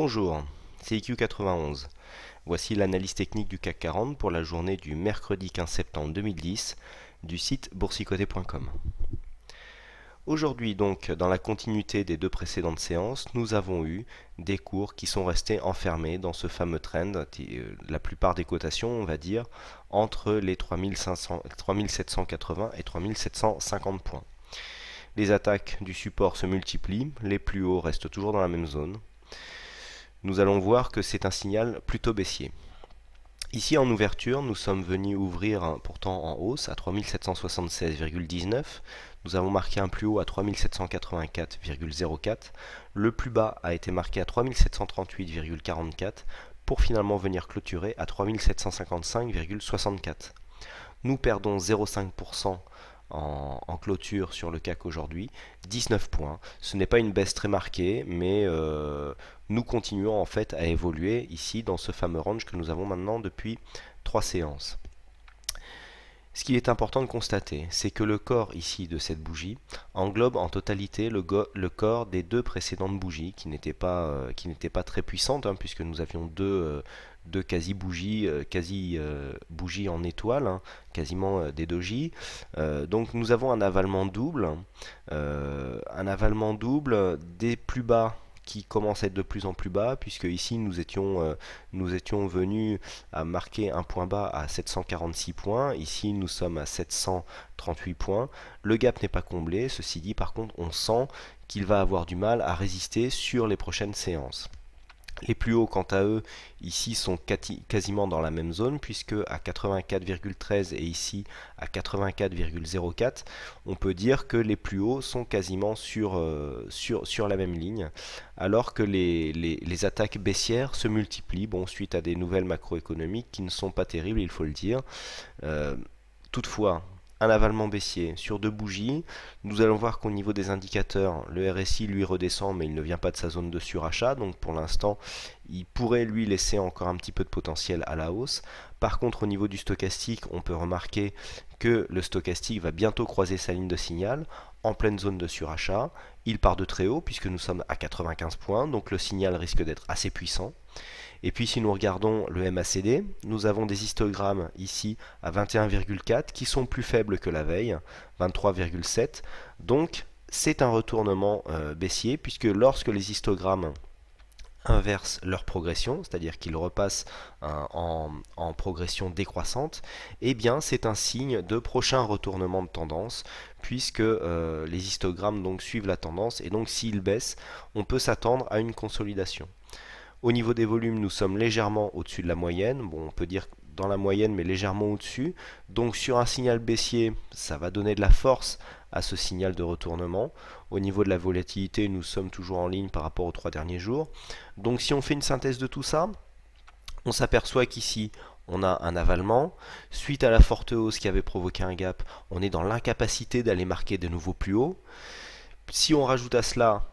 Bonjour, c'est IQ91. Voici l'analyse technique du CAC 40 pour la journée du mercredi 15 septembre 2010 du site boursicoté.com. Aujourd'hui donc, dans la continuité des deux précédentes séances, nous avons eu des cours qui sont restés enfermés dans ce fameux trend, la plupart des cotations, on va dire, entre les 3780 et 3750 points. Les attaques du support se multiplient, les plus hauts restent toujours dans la même zone. Nous allons voir que c'est un signal plutôt baissier. Ici en ouverture, nous sommes venus ouvrir pourtant en hausse à 3776,19. Nous avons marqué un plus haut à 3784,04. Le plus bas a été marqué à 3738,44 pour finalement venir clôturer à 3755,64. Nous perdons 0,5% en clôture sur le CAC aujourd'hui, 19 points. Ce n'est pas une baisse très marquée, mais nous continuons en fait à évoluer ici dans ce fameux range que nous avons maintenant depuis 3 séances. Ce qu'il est important de constater, c'est que le corps ici de cette bougie englobe en totalité le corps des deux précédentes bougies qui n'étaient pas très puissantes, puisque nous avions deux quasi-bougies en étoile, quasiment des dojis. Donc nous avons un avalement double des plus bas qui commence à être de plus en plus bas, puisque ici nous étions venus à marquer un point bas à 746 points, ici nous sommes à 738 points, le gap n'est pas comblé, ceci dit par contre on sent qu'il va avoir du mal à résister sur les prochaines séances. Les plus hauts, quant à eux, ici sont quasiment dans la même zone, puisque à 84,13 et ici à 84,04, on peut dire que les plus hauts sont quasiment sur la même ligne, alors que les attaques baissières se multiplient, suite à des nouvelles macroéconomiques qui ne sont pas terribles, il faut le dire. Toutefois, un avalement baissier sur deux bougies. Nous allons voir qu'au niveau des indicateurs, le RSI lui redescend, mais il ne vient pas de sa zone de surachat, donc pour l'instant, il pourrait lui laisser encore un petit peu de potentiel à la hausse. Par contre, au niveau du stochastique, on peut remarquer que le stochastique va bientôt croiser sa ligne de signal en pleine zone de surachat. Il part de très haut puisque nous sommes à 95 points, donc le signal risque d'être assez puissant. Et puis si nous regardons le MACD, nous avons des histogrammes ici à 21,4 qui sont plus faibles que la veille, 23,7. Donc c'est un retournement baissier puisque lorsque les histogrammes inversent leur progression, c'est-à-dire qu'ils repassent en progression décroissante, eh bien c'est un signe de prochain retournement de tendance, puisque les histogrammes donc suivent la tendance, et donc s'ils baissent, on peut s'attendre à une consolidation. Au niveau des volumes, nous sommes légèrement au-dessus de la moyenne. On peut dire dans la moyenne, mais légèrement au-dessus. Donc sur un signal baissier, ça va donner de la force à ce signal de retournement. Au niveau de la volatilité, nous sommes toujours en ligne par rapport aux 3 derniers jours. Donc si on fait une synthèse de tout ça, on s'aperçoit qu'ici, on a un avalement. Suite à la forte hausse qui avait provoqué un gap, on est dans l'incapacité d'aller marquer de nouveaux plus hauts. Si on rajoute à cela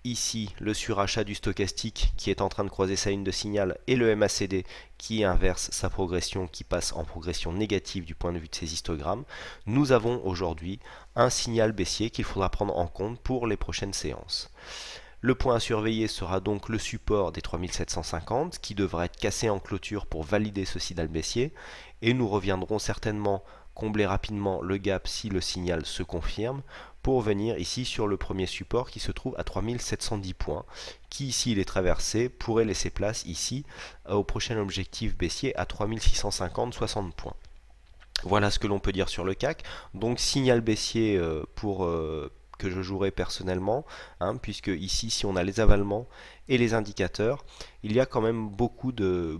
ici le surachat du stochastique qui est en train de croiser sa ligne de signal et le MACD qui inverse sa progression, qui passe en progression négative du point de vue de ces histogrammes, nous avons aujourd'hui un signal baissier qu'il faudra prendre en compte pour les prochaines séances. Le point à surveiller sera donc le support des 3750 qui devra être cassé en clôture pour valider ce signal baissier, et nous reviendrons certainement combler rapidement le gap si le signal se confirme pour venir ici sur le premier support qui se trouve à 3710 points, qui ici il est traversé pourrait laisser place ici au prochain objectif baissier à 3650-60 points. Voilà ce que l'on peut dire sur le CAC. Donc signal baissier que je jouerai personnellement, puisque ici si on a les avalements et les indicateurs, il y a quand même beaucoup de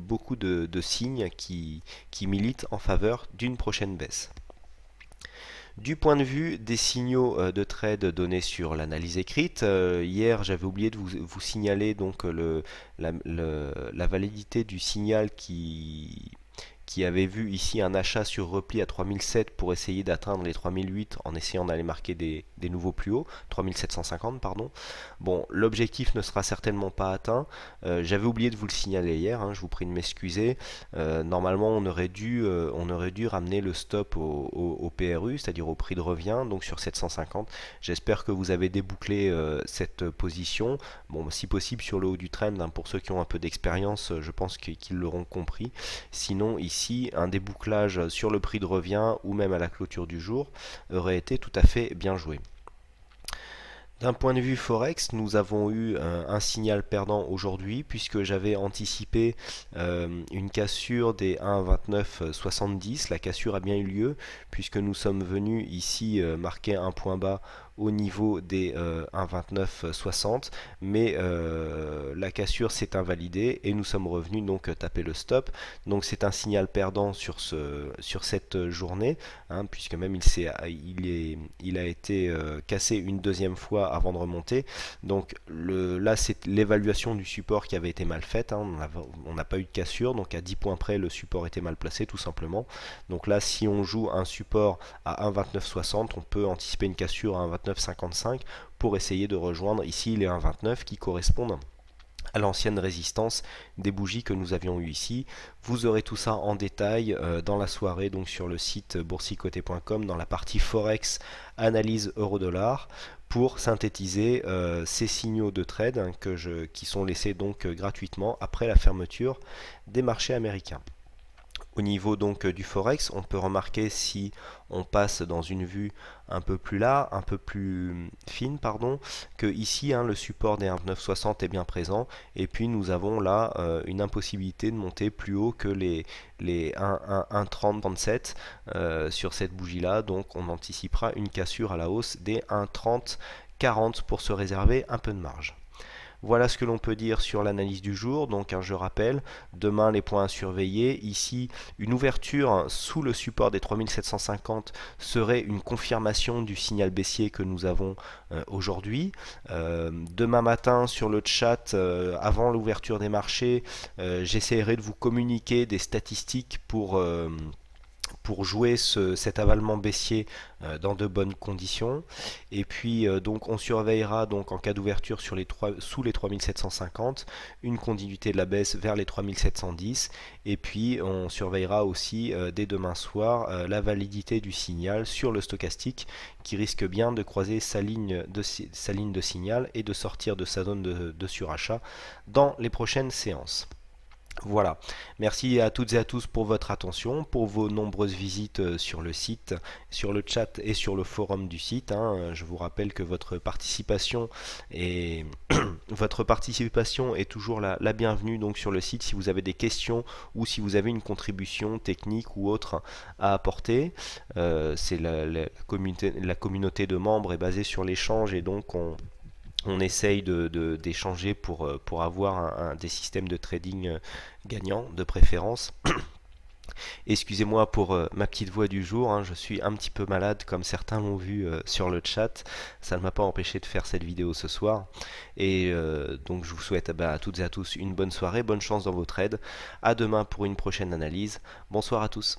signes qui militent en faveur d'une prochaine baisse. Du point de vue des signaux de trade donnés sur l'analyse écrite, hier j'avais oublié de vous signaler donc la validité du signal qui qui avait vu ici un achat sur repli à 3007 pour essayer d'atteindre les 3008 en essayant d'aller marquer des nouveaux plus hauts, 3750 pardon. Bon, l'objectif ne sera certainement pas atteint. J'avais oublié de vous le signaler hier, hein, je vous prie de m'excuser. Normalement on aurait dû ramener le stop au PRU, c'est-à-dire au prix de revient, donc sur 750. J'espère que vous avez débouclé cette position. Bon, si possible sur le haut du trend, hein, pour ceux qui ont un peu d'expérience, je pense qu'ils l'auront compris. Sinon, ici, un débouclage sur le prix de revient ou même à la clôture du jour aurait été tout à fait bien joué. D'un point de vue Forex, nous avons eu un signal perdant aujourd'hui puisque j'avais anticipé une cassure des 1,2970. La cassure a bien eu lieu puisque nous sommes venus ici marquer un point bas au niveau des 1,2960, mais la cassure s'est invalidée et nous sommes revenus donc taper le stop. Donc c'est un signal perdant sur cette journée, hein, puisque même il a été cassé une deuxième fois avant de remonter. Donc là c'est l'évaluation du support qui avait été mal faite, hein. On n'a pas eu de cassure, donc à 10 points près le support était mal placé tout simplement. Donc là si on joue un support à 1,2960, on peut anticiper une cassure à 1,2955 pour essayer de rejoindre ici les 1,29 qui correspondent à l'ancienne résistance des bougies que nous avions eu ici. Vous aurez tout ça en détail dans la soirée, donc sur le site boursicoté.com, dans la partie Forex analyse euro-dollar, pour synthétiser ces signaux de trade, hein, qui sont laissés donc gratuitement après la fermeture des marchés américains. Au niveau donc du Forex, on peut remarquer, si on passe dans une vue un peu plus large, un peu plus fine, pardon, que ici le support des 1,960 est bien présent, et puis nous avons là une impossibilité de monter plus haut que les 1,30-37 sur cette bougie là, donc on anticipera une cassure à la hausse des 1,30-40 pour se réserver un peu de marge. Voilà ce que l'on peut dire sur l'analyse du jour. Donc je rappelle, demain les points à surveiller. Ici, une ouverture sous le support des 3750 serait une confirmation du signal baissier que nous avons aujourd'hui. Demain matin sur le chat, avant l'ouverture des marchés, j'essaierai de vous communiquer des statistiques pour jouer cet avalement baissier dans de bonnes conditions. Et puis donc on surveillera donc en cas d'ouverture sous les 3750 une continuité de la baisse vers les 3710, et puis on surveillera aussi dès demain soir la validité du signal sur le stochastique, qui risque bien de croiser sa ligne de signal et de sortir de sa zone de surachat dans les prochaines séances. Voilà, merci à toutes et à tous pour votre attention, pour vos nombreuses visites sur le site, sur le chat et sur le forum du site, hein. Je vous rappelle que votre participation est, toujours la bienvenue donc sur le site si vous avez des questions ou si vous avez une contribution technique ou autre à apporter. C'est la communauté de membres est basée sur l'échange, et donc on essaye d'échanger pour avoir des systèmes de trading gagnants de préférence. Excusez-moi pour ma petite voix du jour, hein, je suis un petit peu malade comme certains l'ont vu sur le chat. Ça ne m'a pas empêché de faire cette vidéo ce soir. Et donc je vous souhaite à toutes et à tous une bonne soirée, bonne chance dans vos trades. À demain pour une prochaine analyse. Bonsoir à tous.